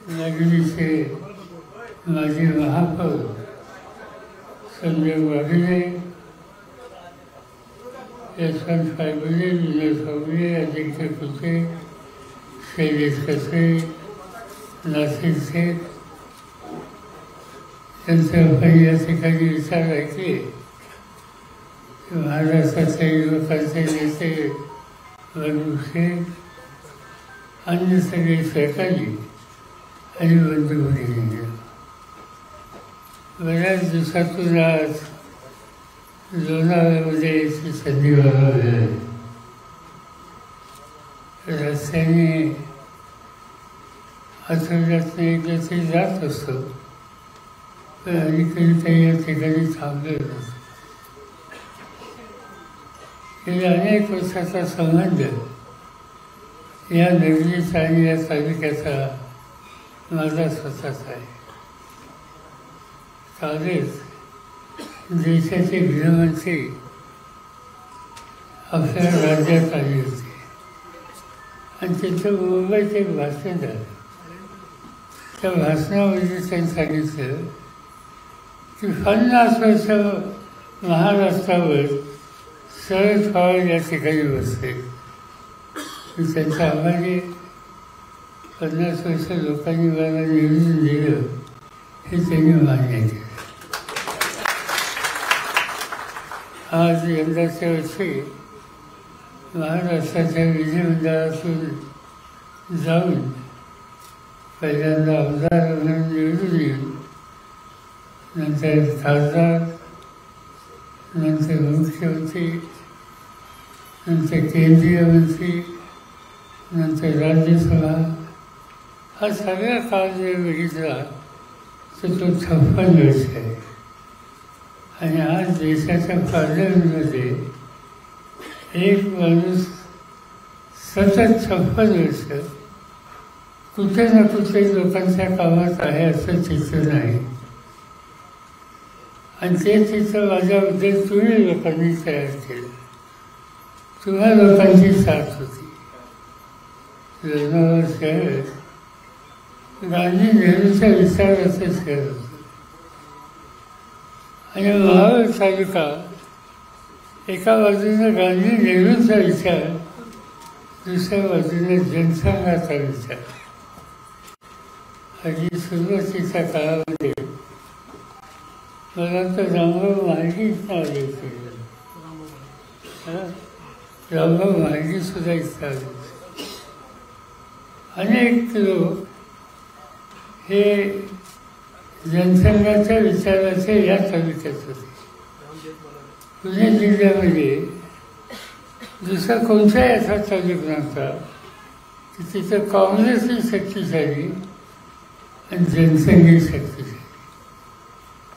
नगरी से माजी महापौर संजय वाघिले, यशवंत फायगुले, विनय सवले, अजिंक्य कुसे, शैलेश कसे, नासिर शेख यांचे आपण या ठिकाणी विचार ऐकले की महाराष्ट्राचे युवकांचे नेते वनू शेख अन्य सगळे सहकारी आणि बंधू भगिनी बऱ्याच दिवसातून आज लोणावळ्यामध्ये याची संधी व्हायला मिळाली. रस्त्याने आठवड्यातून एकदा तरी जात असतो, पण अलीकडे काही या ठिकाणी थांबले नसतो. गेल्या अनेक वर्षाचा संबंध या नगरीचा आणि या तालुक्याचा माझा स्वतःचा आहे. कालच देशाचे गृहमंत्री आपल्या राज्यात आले होते आणि तिथं मुंबईत एक भाषण झालं. त्या भाषणामध्ये त्यांनी सांगितलं की 50 वर्ष महाराष्ट्रावर शरद पवार या ठिकाणी बसले. मी त्यांचा आभारी आहे. 50 वर्ष लोकांनी मला निवडून दिलं हे त्यांनी मान्य केलं. आज यंदाच्या वर्षी महाराष्ट्राच्या विधिमंडळातून जाऊन पहिल्यांदा आमदार म्हणून निवडून येऊन नंतर खासदार, नंतर मुख्यमंत्री, नंतर केंद्रीय मंत्री, नंतर राज्यसभा, हा सगळा काळ जर बघितला तर तो 56 वर्ष आहे. आणि आज देशाच्या पार्लमेंटमध्ये एक माणूस सतत 56 वर्ष कुठे ना कुठे लोकांच्या कामात आहे असं चित्र नाही. आणि ते चित्र माझ्याबद्दल तुम्ही लोकांनी तयार केलं. तुम्हा लोकांची साथ होती. लोणावळा शहर गांधी नेहरूच्या विचाराचं शहर होतं आणि महाबळ तालुका एका बाजूने गांधी नेहरूचा विचार, दुसऱ्या बाजूने जनसंघाचा विचार. आणि सुरुवातीच्या काळामध्ये मला तर रामभाऊ महाडीच नाव द्यायचे. रामभाऊ महाडी सुद्धा इथं आले. अनेक लोक हे जनसंघाच्या विचाराचे या तालुक्यात होते. पुणे जिल्ह्यामध्ये दुसरा कोणताही असा तालुका नव्हता की तिथं काँग्रेसही शक्तिशाली आणि जनसंघही शक्तिशाली.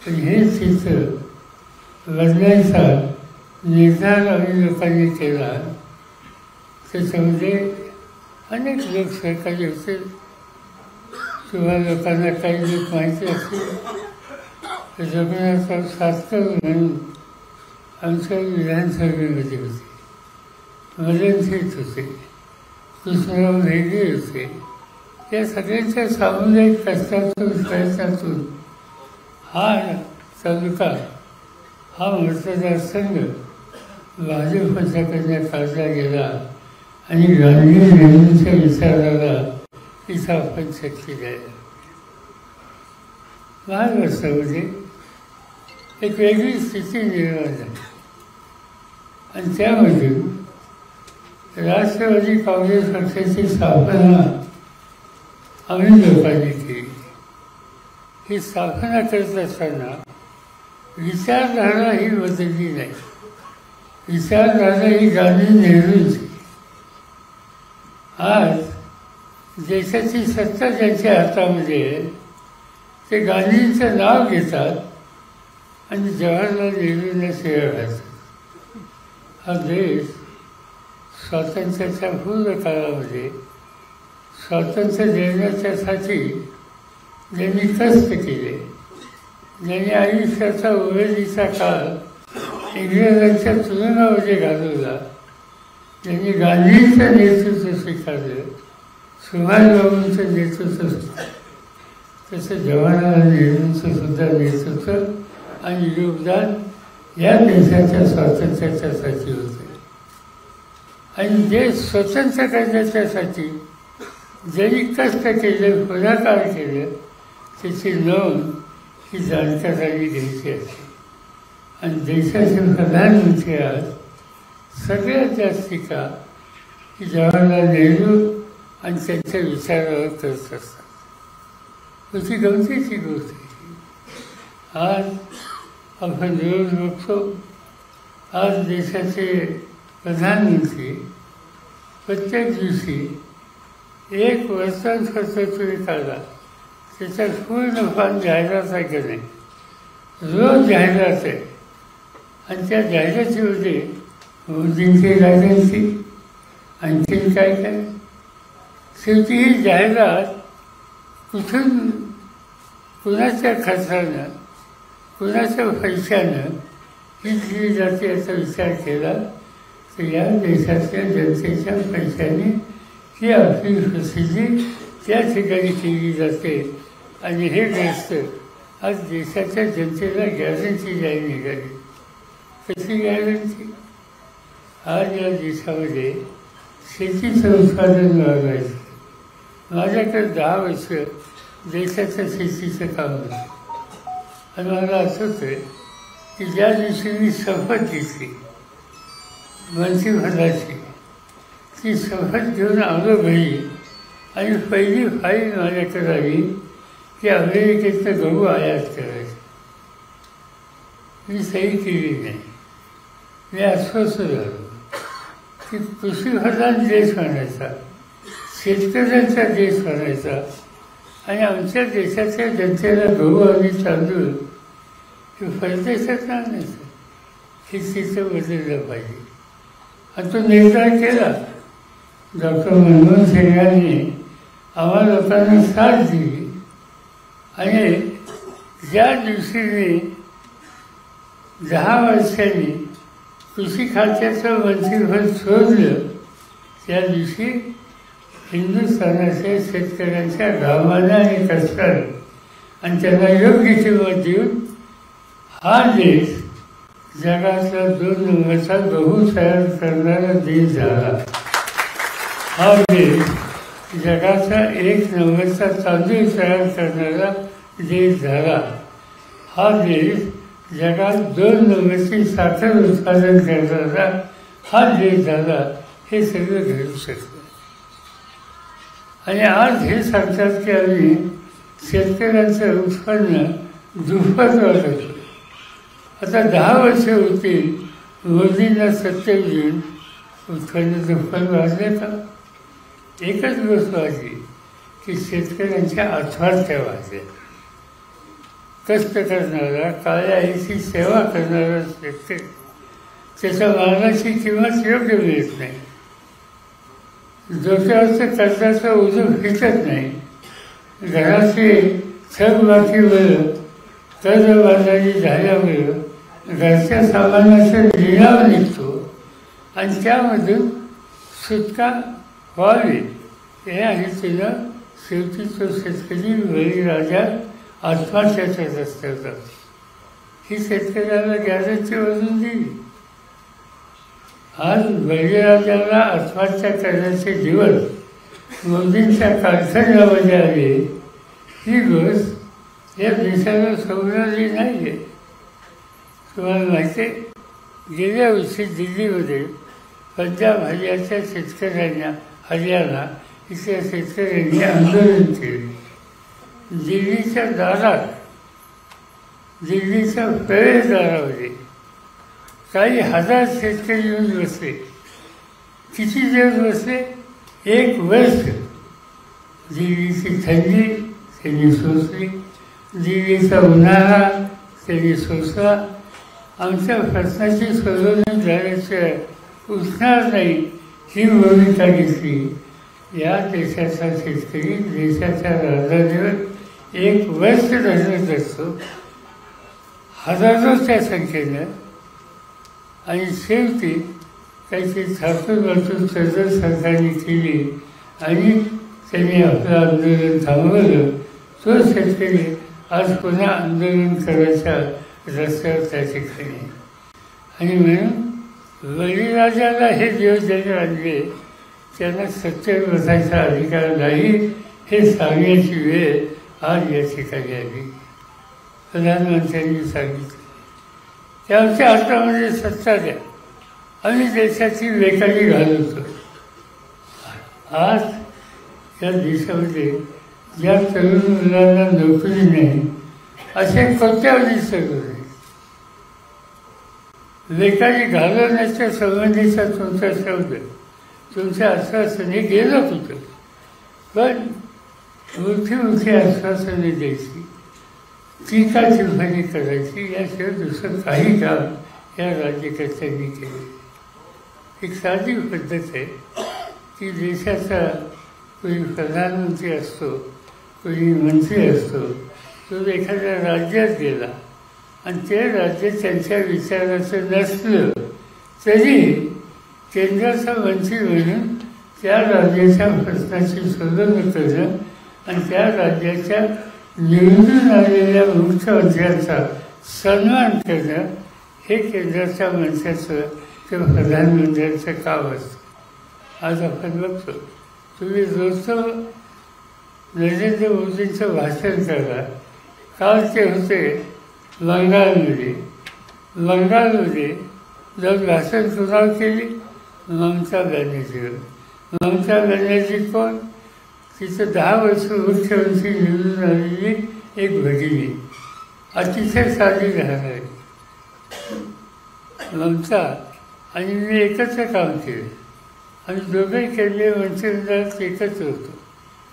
पण हे चित्र बदलायचा निर्धार आम्ही लोकांनी केला. त्याच्यामध्ये अनेक लोक सहकारी होते. तुम्हाला लोकांना काही लोक माहिती असतील तर जगन्नाथराव सातकर म्हणून आमच्या विधानसभेमध्ये होते. मदन शेठ होते, कृष्णराव भेगे होते. या सगळ्यांच्या सामुदायिक कष्टातून प्रयत्नातून हा तालुका, हा मतदारसंघ भाजप पक्षाकडनं काढला गेला आणि गांधी नेहरूंच्या विचाराला इथं आपण शक्ती द्यायला. महाराष्ट्रामध्ये एक वेगळी स्थिती निर्माण झाली आणि त्यामधून राष्ट्रवादी काँग्रेस पक्षाची स्थापना आम्ही लोकांनी केली. ही स्थापना करत असताना विचारधारा ही बदलली नाही. विचारधारा ही गांधी नेहरूंची. आज देशाची सत्ता ज्यांच्या हातामध्ये आहे ते गांधींचं नाव घेतात आणि जवाहरलाल नेहरूंना शिव्या घालतात. हा देश स्वातंत्र्याच्या पूर्व काळामध्ये स्वातंत्र्य देण्याच्यासाठी ज्यांनी कष्ट केले, ज्यांनी आयुष्याचा उमेदीचा काळ इंग्रजांच्या तुरुंगामध्ये घालवला, ज्यांनी गांधींचं नेतृत्व स्वीकारलं, सुभाषबाबूंचं नेतृत्व स्वीकारलं, तसं जवाहरलाल नेहरूंचं सुद्धा नेतृत्व आणि योगदान या देशाच्या स्वातंत्र्याच्यासाठी होते. आणि देश स्वतंत्र करण्याच्यासाठी ज्यांनी कष्ट केले, पुढाकार केले, त्याची नोंद ही जाणकारांनी घ्यायची असते. आणि देशाचे प्रधानमंत्री आज सगळ्यात जास्त टीका ही जवाहरलाल नेहरू आणि त्यांच्या विचारावर करत असतात. त्याची गमतीची गोष्ट आहे. आज आपण रोज बघतो, आज देशाचे प्रधानमंत्री प्रत्येक दिवशी एक वर्तमानपत्र तुम्ही काढा, त्याच्यात पूर्ण फार जाहिरात आहे की नाही, रोज जाहिरात आहे. आणि त्या जाहिरातीमध्ये मोदींची राजांची आणखीन काय काय, शेवटी ही जाहिरात कुठून कुणाच्या खर्चानं कुणाच्या पैशानं ही दिली जाते याचा विचार केला तर या देशातल्या जनतेच्या पैशाने ही आपली प्रसिद्धी त्या ठिकाणी केली जाते. आणि हे ग्रस्त आज देशाच्या जनतेला गॅरंटी जाईल निघाली. कशी गॅरंटी? आज या देशामध्ये शेतीचं उत्पादन वाढवायचं. माझ्याकडे 10 वर्ष देशाच्या शेतीचं काम होतं आणि मला आठवतं आहे की ज्या दिवशी मी शपथ घेतली मंत्रिपदाची, ती शपथ घेऊन आलो घरी आणि पहिली फाईल माझ्याकडे आली की अमेरिकेतनं गहू आयात करायचं. मी सही केली नाही. मी अस्वस्थ झालो की कृषीप्रधान देश म्हणायचा, शेतकऱ्यांचा देश म्हणायचा आणि आमच्या देशाच्या जनतेला गहू आणि तांदूळ हे परदेशात आणायचं. हे तिथं बदललं पाहिजे. आणि तो निर्धार केला. डॉक्टर मनमोहन सिंग यांनी आम्हा लोकांना साथ दिली आणि ज्या दिवशी मी 10 वर्षांनी कृषी खात्याचं मंत्रिपद सोडलं त्या दिवशी हिंदुस्थानाच्या शेतकऱ्यांच्या घामानं आणि कष्टानं आणि त्यांना योग्य किंमत देऊन हा देश जगातला 2 नंबरचा गहू तयार करणारा देश झाला. हा देश जगाचा 1 नंबरचा तांदूळ तयार करणारा देश झाला. हा देश जगात 2 नंबरची साखर उत्पादन करणारा हा देश झाला. हे सगळं घडू शकतं. आणि आज हे सांगतात की आम्ही शेतकऱ्यांचं उत्पन्न दुप्पट वाढवतो. आता 10 वर्ष होतील मोदींना सत्तेत येऊन उत्पन्न दुप्पट वाढले का? एकच गोष्ट वाढली की शेतकऱ्यांच्या आत्महत्या वाढल्या. कष्ट करणारा, काळ्या आईची सेवा करणारा शेतकरी त्याच्या मालाची किंमत योग्य मिळत नाही. डोक्यावरचं कर्जाचं ओझं फिटत नाही. घराची थकबाकीमुळं कर्जबाजारी झाल्यामुळं घरच्या सामानाचा लिलाव निघतो आणि त्यामधून सुटका व्हावी या हेतूनं शेवटी तो शेतकरी बळीराजा आत्महत्याच्या रस्त्यावर जातो. ही शेतकऱ्याला गॅरंटी वाजून दिली. आज बळीराजाला आत्महत्या करण्याचे दिवस मोदींच्या कारखान्यामध्ये आले. ही गोष्ट या देशाला समजली नाही आहे. तुम्हाला माहिती आहे, गेल्या वर्षी दिल्लीमध्ये पंजाब हरियाणाच्या शेतकऱ्यांना हरियाणा इथल्या शेतकऱ्यांनी आंदोलन केले. दिल्लीच्या दारात, दिल्लीच्या प्रवेशद्वारामध्ये काही हजार शेतकरी येऊन बसले. किती दिवस बसले? 1 वर्ष. दिल्लीची थंडी त्यांनी सोसली, दिल्लीचा उन्हाळा त्यांनी सोसला. आमच्या प्रश्नाची सोडवणूक झाल्याशिवाय उठणार नाही ही भूमिका घेतली. या देशाचा शेतकरी देशाच्या राजधानीवर 1 वर्ष धरत असतो, हजारोच्या संख्येनं. आणि शेवटी काहीतरी थापून चर्चा सरकारने केली आणि त्यांनी आपलं आंदोलन थांबवलं. तो शेतकरी आज पुन्हा आंदोलन करायच्या रस्त्यावर त्या ठिकाणी. आणि म्हणून बळीराजाला हे दिवस ज्याने आणले त्यांना सत्तेवर बसायचा अधिकार नाही हे सांगण्याची वेळ आज या ठिकाणी आली. प्रधानमंत्र्यांनी सांगितलं की आमच्या हातामध्ये सत्ता द्या, आम्ही देशाची बेकारी घालवतो. आज या देशामध्ये ज्या तरुण मुलांना नोकरी नाही असे कोट्यावधी तरुण आहेत. बेकारी घालवण्याच्या संबंधीचा तुमचा शब्द, तुमच्या आश्वासने गेलं कुठं? पण मोठी आश्वासने द्यायची, टीका टिप्पणी करायची, याशिवाय दुसरं काही काम या राज्यकर्त्यांनी केले. एक साधी पद्धत आहे की देशाचा कोणी प्रधानमंत्री असतो, कोणी मंत्री असतो, तो एखाद्या राज्यात गेला आणि ते राज्य त्यांच्या विचाराचं नसलं तरी केंद्राचा मंत्री म्हणून त्या राज्याच्या प्रश्नाची सोडवणूक करणं आणि त्या राज्याच्या निवडून आलेल्या मुख्यमंत्र्यांचा सन्मान करणं हे केंद्राच्या मंत्र्याचं किंवा प्रधानमंत्र्यांचं काम असतं. आज आपण बघतो, तुम्ही रोजचं नरेंद्र मोदींचं भाषण करा. काल ते होते बंगालमध्ये जाऊन भाषण कुणावर केली? ममता बॅनर्जीवर. ममता बॅनर्जी कोण? तिचं 10 वर्ष मुख्यमंत्री निवडून आलेली एक भगिनी, अतिशय साधी राहणारी. ममता आणि मी एकत्र काम केलं. आम्ही दोघंही केंद्रीय मंत्रिमंडळात एकत्र होतो.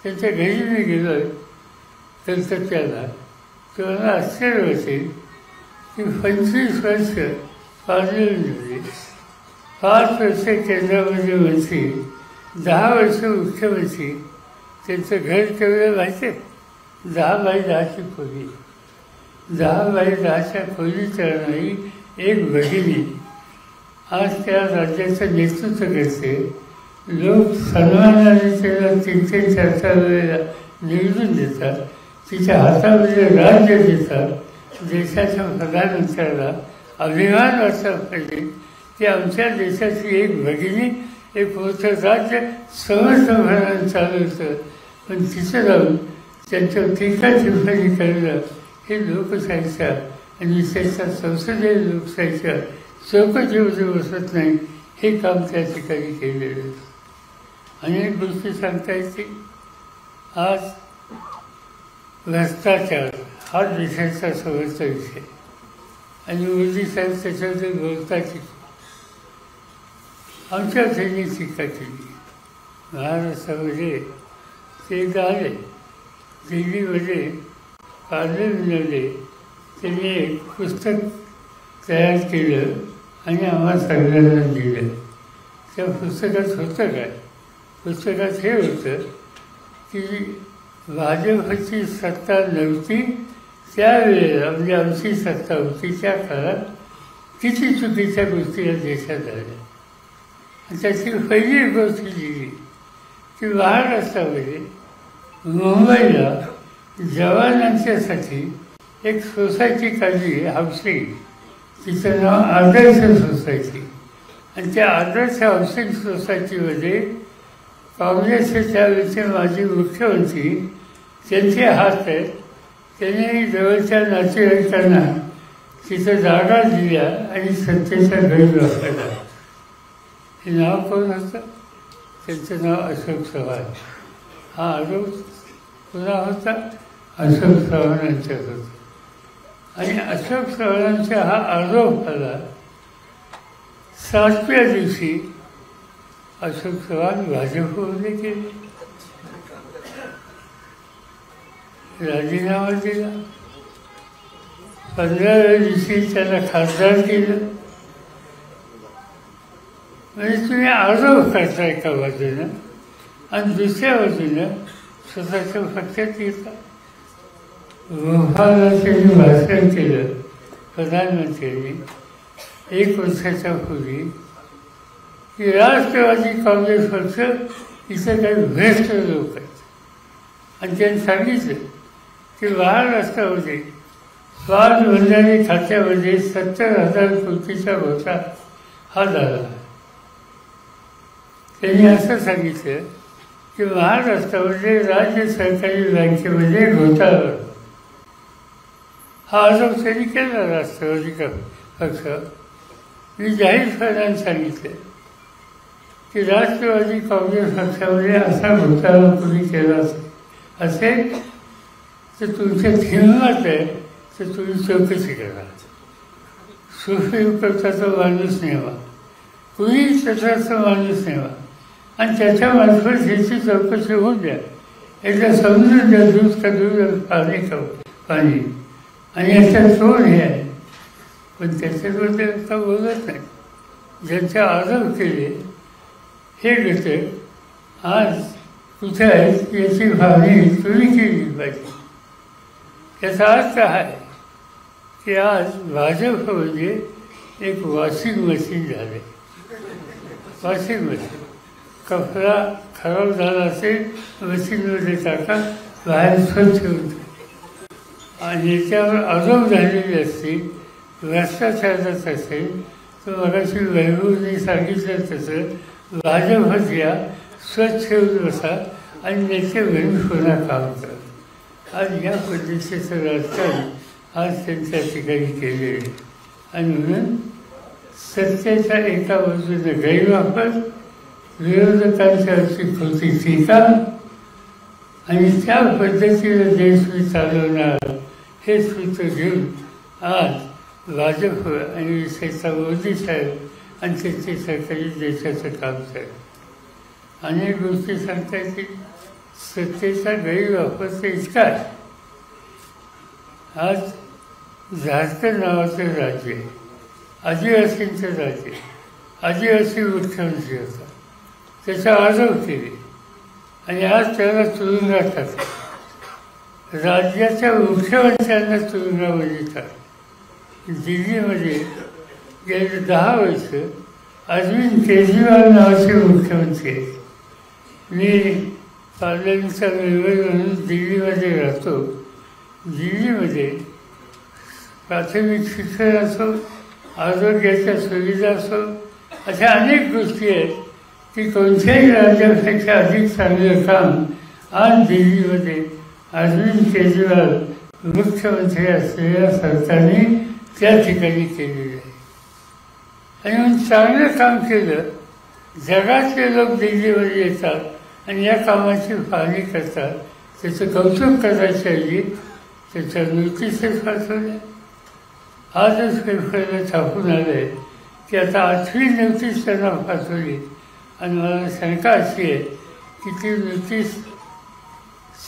त्यांच्या घरी मी गेलो कलकत्त्याला, तर मला आश्चर्य वाटेल की 25 वर्ष पार्लमेंटमध्ये, 5 वर्ष केंद्रामध्ये मंत्री, 10 वर्ष मुख्यमंत्री. त्यांचं घर केवढं माहिती आहे? 10 बाय 10ची खोली. 10 बाय 10च्या खोलीत राहणारी एक भगिनी आज त्या राज्याचं नेतृत्व करते. लोक सन्मानाने त्याला 3-4 वेळेला निवडून देतात. तिच्या हातामध्ये राज्य देतात. देशाच्या प्रधानमंत्र्याला अभिमान वाटला पाहिजे की आमच्या देशाची एक भगिनी एक मोठं राज्य समर्थपणाने चालवतं. पण तिथं जाऊन त्यांच्यावर टीका टिप्पणी करणं हे लोकशाहीच्या आणि विशेषतः संसदीय लोकशाहीच्या चौकटीमध्ये बसत नाही. हे काम त्या ठिकाणी केलेलं. अनेक गोष्टी सांगता येतील. आज भ्रष्टाचार हा देशाचा समोरचा विषय आणि मोदी साहेब त्याच्याबद्दल बोलताची आमच्या त्यांनी टीका केली. महाराष्ट्रामध्ये ते एकदा आले, दिल्लीमध्ये पार्लमेंटमध्ये त्यांनी एक पुस्तक तयार केलं आणि आम्हाला सगळ्यांना दिलं. त्या पुस्तकात होतं काय? पुस्तकात हे होतं की भाजपची सत्ता नव्हती त्यावेळेला, म्हणजे आमची सत्ता होती त्या काळात किती चुकीच्या गोष्टी या देशात झाल्या. आणि त्याची पहिली एक गोष्ट लिहिली की महाराष्ट्रामध्ये मुंबईला जवानांच्यासाठी एक सोसायटी काढली हाऊसिंग. तिचं नाव आदर्श सोसायटी. आणि त्या आदर्श हाऊसिंग सोसायटीमध्ये काँग्रेसचे त्यावेळेचे माजी मुख्यमंत्री त्यांचे हात आहेत. त्यांनी जवळच्या नातेवाईकांना तिथं जागा दिल्या आणि सत्तेचा गैरवापर. हे नाव कोण होतं? त्यांचं नाव अशोक चव्हाण. हा आरोप पुन्हा होता अशोक चव्हाणांच्यावर होता. आणि अशोक चव्हाणांचा हा आरोप आला 7व्या दिवशी अशोक चव्हाण भाजपमध्ये गेले, राजीनामा दिला. 15व्या दिवशी त्याला खासदार केलं. म्हणजे तुम्ही आरोप करता एका बाजूनं आणि दुसऱ्या बाजूनं स्वतःच्या पक्षात येता. भोपाळला त्यांनी भाषण केलं प्रधानमंत्र्यांनी 1 वर्षाच्या पूर्वी की राष्ट्रवादी काँग्रेस पक्ष इथं काही भ्रष्ट लोक आहेत आणि त्यांनी सांगितलं की महाराष्ट्रामध्ये स्वावलंबी खात्यामध्ये 70,000 कोटीचा घोटाळा हा झाला. त्यांनी असं सांगितलं की महाराष्ट्रामध्ये राज्य सरकारी बँकेमध्ये घोटाळा हा आरोप त्यांनी केला राष्ट्रवादी पक्ष. मी जाहीरपणाने सांगितलं की राष्ट्रवादी काँग्रेस पक्षामध्ये असा घोटाळा कोणी केला असेल तर तुमच्या हिंमत आहे तर तुम्ही चौकशी करा. सुप्रीम कोर्टाचा माणूस नेमा, कुणी तसाचा माणूस नेमा आणि त्याच्यामार्फत ह्याची चौकशी होऊन द्या. एकदा समजून द्या दूध का दूध पाणी का पाणी आणि याच्यात सोड हे आहे. पण त्याच्याबद्दल आता बोलत नाही. ज्यांचे आरोप केले हे घटक आज कुठे आहेत याची भावनी तुम्ही केली पाहिजे. त्याचा अर्थ आहे की आज भाजप म्हणजे एक वॉशिंग मशीन झाले. वॉशिंग मशीन कपडा खराब झाला असेल मशीनमध्ये टाका, बाहेर स्वच्छ होतं. आणि याच्यावर आरोप झालेले असतील, भ्रष्टाचारात असेल तर मगाशी वैभवने सांगितलं तसं भाजपत या स्वच्छ होत बसा आणि नेते म्हणून पुन्हा काम करा. आज या पद्धतीचं राजकारण आज त्यांच्या ठिकाणी केलेलं आहे. आणि म्हणून सत्तेचा एका बाजूने गैरवापर, विरोधकांच्यावरची खोटी टीका आणि त्या पद्धतीने देश मी चालवणार हे सूत्र घेऊन आज भाजप आणि विशेषतः मोदी साहेब आणि त्यांची सरकारी देशाचं काम चाललं. अनेक गोष्टी सांगता येतील. सत्तेचा गैरवापर तर इतका आहे. आज झारखंड नावाचं राज्य आहे, आदिवासींचं राज्य, आदिवासी मुख्यमंत्री होता, त्याचा आरोप केले आणि आज त्याला तुरुंगात टाकलं. राज्याच्या मुख्यमंत्र्यांना तुरुंगामध्ये टाकलं. दिल्लीमध्ये गेले 10 वर्ष अरविंद केजरीवाल नावाचे मुख्यमंत्री आहेत. मी पार्लमेंटचा मेंबर म्हणून दिल्लीमध्ये राहतो. दिल्लीमध्ये प्राथमिक शिक्षण असो, आरोग्याच्या सुविधा असो, अशा अनेक गोष्टी आहेत की कोणत्याही राज्यापेक्षा अधिक चांगलं काम आज दिल्लीमध्ये अरविंद केजरीवाल मुख्यमंत्री असलेल्या सरकारने त्या ठिकाणी केलेलं आहे. आणि म्हणून चांगलं काम केलं, जगातले लोक दिल्लीमध्ये येतात आणि या कामाची पाहणी करतात. त्याचं कौतुक करायच्या ऐवजी त्याच्या नोटिसेस पाठवल्या. आजच पेपरला छापून आलं आहे की आता 8वी नोटीस त्यांना पाठवली आणि मला शंका अशी आहे की ती नोटीस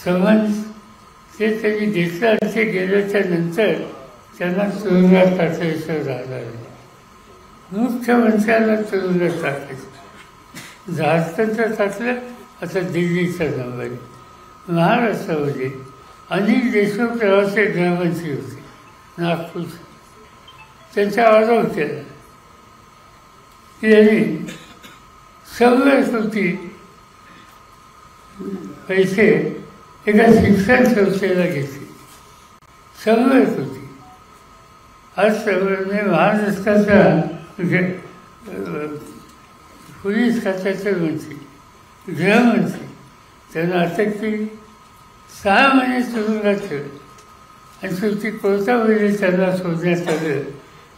समन्स ते त्यांनी घेतलं आणि ते गेल्याच्या नंतर त्यांना तुरुंगात टाकायचं राहिलं. मुख्यमंत्र्यांना तुरुंगात टाकायचं. झारखंडचं टाकलं, आता दिल्लीचा नंबर आहे. महाराष्ट्रामध्ये अनिल देशमुख नावाचे गृहमंत्री होते नागपूरचे. त्यांचा आरोप केला की यांनी 100 कोटी पैसे एका शिक्षण संस्थेला घेतले. 100 कोटी. आज महाराष्ट्राचा पोलीस खात्याचे मंत्री, गृहमंत्री त्यांना अटक केली. 6 महिने तुरुंगात ठेवले आणि शेवटी कोर्टामध्ये त्यांना शोधण्यात आलं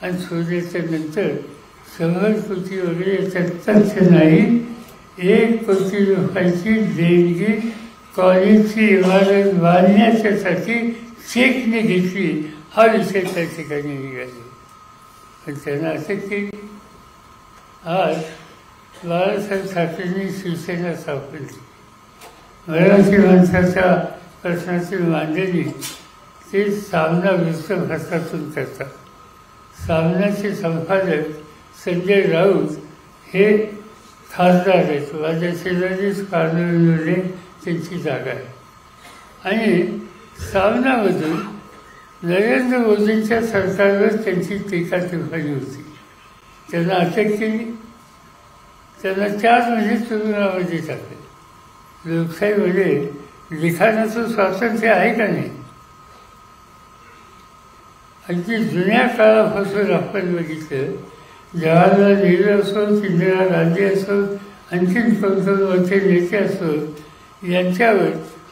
आणि शोधल्याच्या नंतर 100 कोटी वगैरे याच्यात तथ्य नाही. 1 कोटी रुपयाची देणगी कॉलेजची इमारत बांधण्याच्यासाठी चेकने घेतली, हा विषय त्या ठिकाणी निघाले आणि त्यांना अटक केली. आज बाळासाहेब ठाकरेंनी शिवसेना स्थापन केली. मराठी माणसाच्या प्रश्नाची मांडणी ते सामना वृत्तपत्रातून करतात. सामन्याचे संपादक संजय राऊत हे खासदार आहेत. माझ्या शेजारीच कानूनमध्ये त्यांची जागा आहे. आणि सामनामधून नरेंद्र मोदींच्या सरकारवर त्यांची टीका टिप्पणी होती. त्यांना अटक केली, त्यांना 4 महिने तुरुंगामध्ये टाकले. लोकशाहीमध्ये लिखाणाचं स्वातंत्र्य आहे का नाही? अगदी जुन्या काळापासून आपण बघितलं, जवाहरलाल नेहरू असो, इंदिरा गांधी असो, आणखीन कोणते मोठे नेते असो, यांच्यावर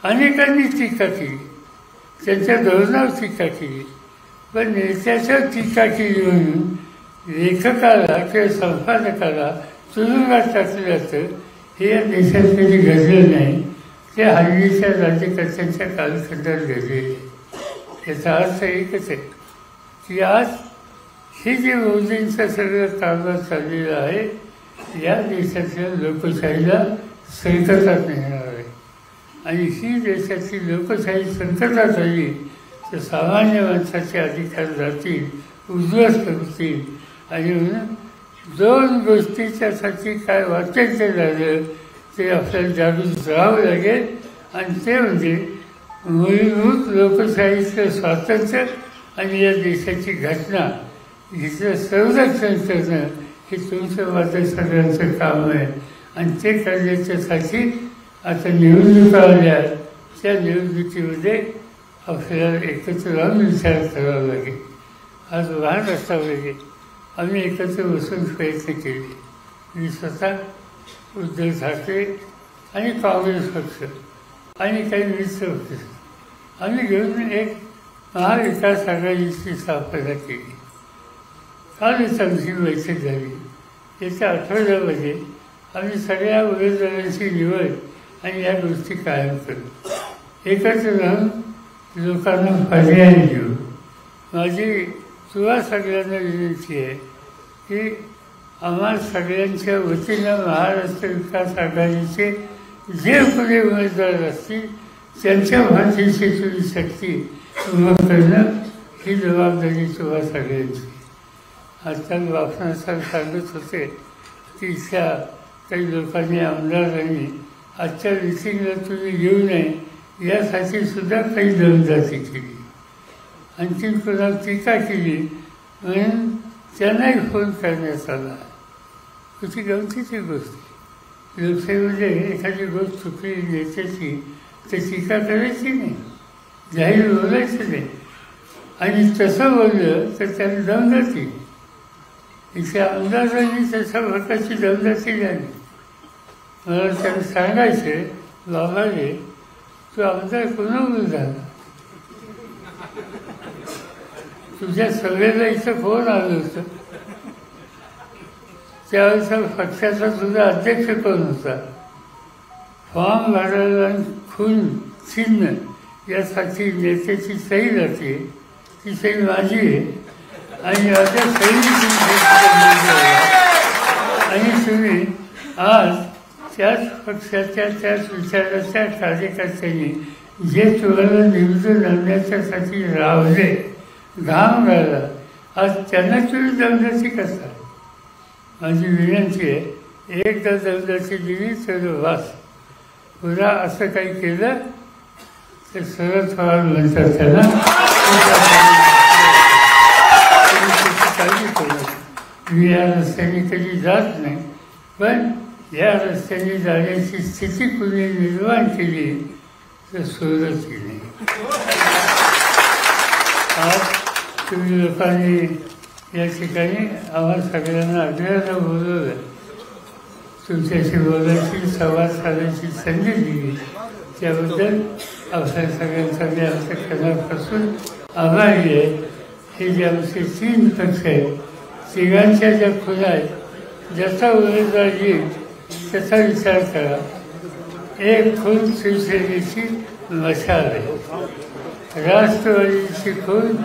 अनेकांनी टीका केली, त्यांच्या धोरणावर टीका केली. पण नेत्याच्या टीका केली म्हणून लेखकाला किंवा संपादकाला तुरुंगात टाकलं जातं, हे या देशात कधी घडलं नाही. ते हल्लीच्या राज्यकर्त्यांच्या कालखंडात घडलेले. याचा अर्थ एकच आहे की आज हे जे मोदींचं सगळं कारभार चाललेलं आहे, या देशातल्या लोकशाहीला संकटात नेणार आहे. आणि ही देशाची लोकशाही संकटात आली तर सामान्य माणसाचे अधिकार जातील, उद्ध्वस्त होतील. आणि म्हणून 2 गोष्टीच्यासाठी काय वाटेल ते झालं ते आपल्याला जागृत राहावं लागेल. आणि ते म्हणजे मूलभूत लोकशाहीचं स्वातंत्र्य आणि या देशाची घटना हिचं संरक्षण करणं हे तुमचं माझं सगळ्यांचं काम आहे. आणि ते करण्याच्यासाठी आता निवडणुका आल्या, त्या निवडणुकीमध्ये आपल्याला एकत्र राहून विचार करावा लागेल. आज वाहन असावे. आम्ही एकत्र बसून प्रयत्न केले. मी स्वतः, उद्धव ठाकरे आणि काँग्रेस पक्ष आणि काही मित्र पक्ष आम्ही घेऊन एक महाविकास आघाडीची स्थापना केली. कालच आमची बैठक झाली. याच्या आठवड्यामध्ये आम्ही सगळ्या उमेदवारांची निवड आणि या गोष्टी कायम करू. एकत्र राहून लोकांना पर्याय देऊ. माझी तुला सगळ्यांना विनंती आहे की आम्हा सगळ्यांच्या वतीनं महाराष्ट्र विकास आघाडीचे जे पुढे उमेदवार असतील त्यांच्या भाषेची तुम्ही शक्ती उभं करणं ही जबाबदारी तुला सगळ्यांची. आजकाल बापनासाहेब सांगत होते की इथल्या काही लोकांनी, आमदारांनी आजच्या मिटिंगला तुम्ही येऊ नये यासाठी सुद्धा काही दमदाटी केली. आणखीन कोणाला टीका केली म्हणून त्यांनाही फोन करण्यात आला. तुझी गमतीची गोष्ट. लोकशाहीमध्ये एखादी गोष्ट चुकली नेत्याची तर टीका करायची नाही, जाहीर बोलायचं नाही. आणि तसं बोललं तर त्याला दमदाटी. इथे आमदारांनी त्याच्या भकाची दमदाटी झाली. मला त्यांना सांगायचे, बाबा रे तू आमदार कोणावर झाला? तुझ्या सगळ्याला इथं फोन आलं होतं. त्यावेळेचा पक्षाचा तुझा अध्यक्ष कोण होता? फॉर्म भरायला खून चिन्ह यासाठी नेत्याची सही जाते, ती सही माझी आहे. आणि आता सही आणि तुम्ही आज त्याच पक्षाच्या त्याच विचाराच्या कार्यकर्त्यांनी जे तुम्हाला निवडून आणण्याच्यासाठी रावले, घाम गाळला, आज त्यांना तुम्ही दमदाटी करता. माझी विनंती आहे, एकदा दमदाटी दिली तर वास. पुन्हा असं काही केलं तर शरद पवार म्हणतात त्यांना काळजी करू. मी या रस्त्याने कधी जात नाही, पण या रस्त्याने जाण्याची स्थिती कुणी निर्माण केली तर सोडत नाही. आज तुम्ही लोकांनी या ठिकाणी आम्हा सगळ्यांना आग्रहानं बोलवलं, तुमच्याशी बोलायची, संवाद साधायची संधी दिली, त्याबद्दल आपल्या सगळ्यांचा मी आमच्या खऱ्यापासून आभारी आहे. हे जे आमचे 3 पक्ष आहेत, तिघांच्या ज्या खुल्या आहेत, ज्याचा उमेदवार येईल त्याचा विचार करा. एक खून शिवसेनेची मशाल आहे, राष्ट्रवादीची खून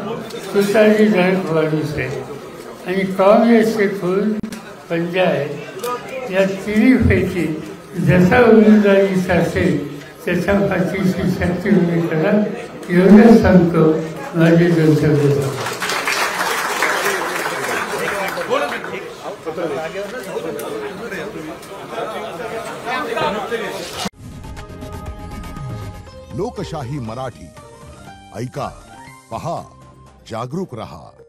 तुतारी धडक माणूस आहे, आणि काँग्रेसचे खून पंजा आहे. या तिन्हीपैकी जसा उमेदवारी असेल त्याच्या पाठीशी शक्ती उभी करा, एवढंच सांगतो. माझे जनता लोकशाही मराठी ऐका, पहा, जागरूक रहा.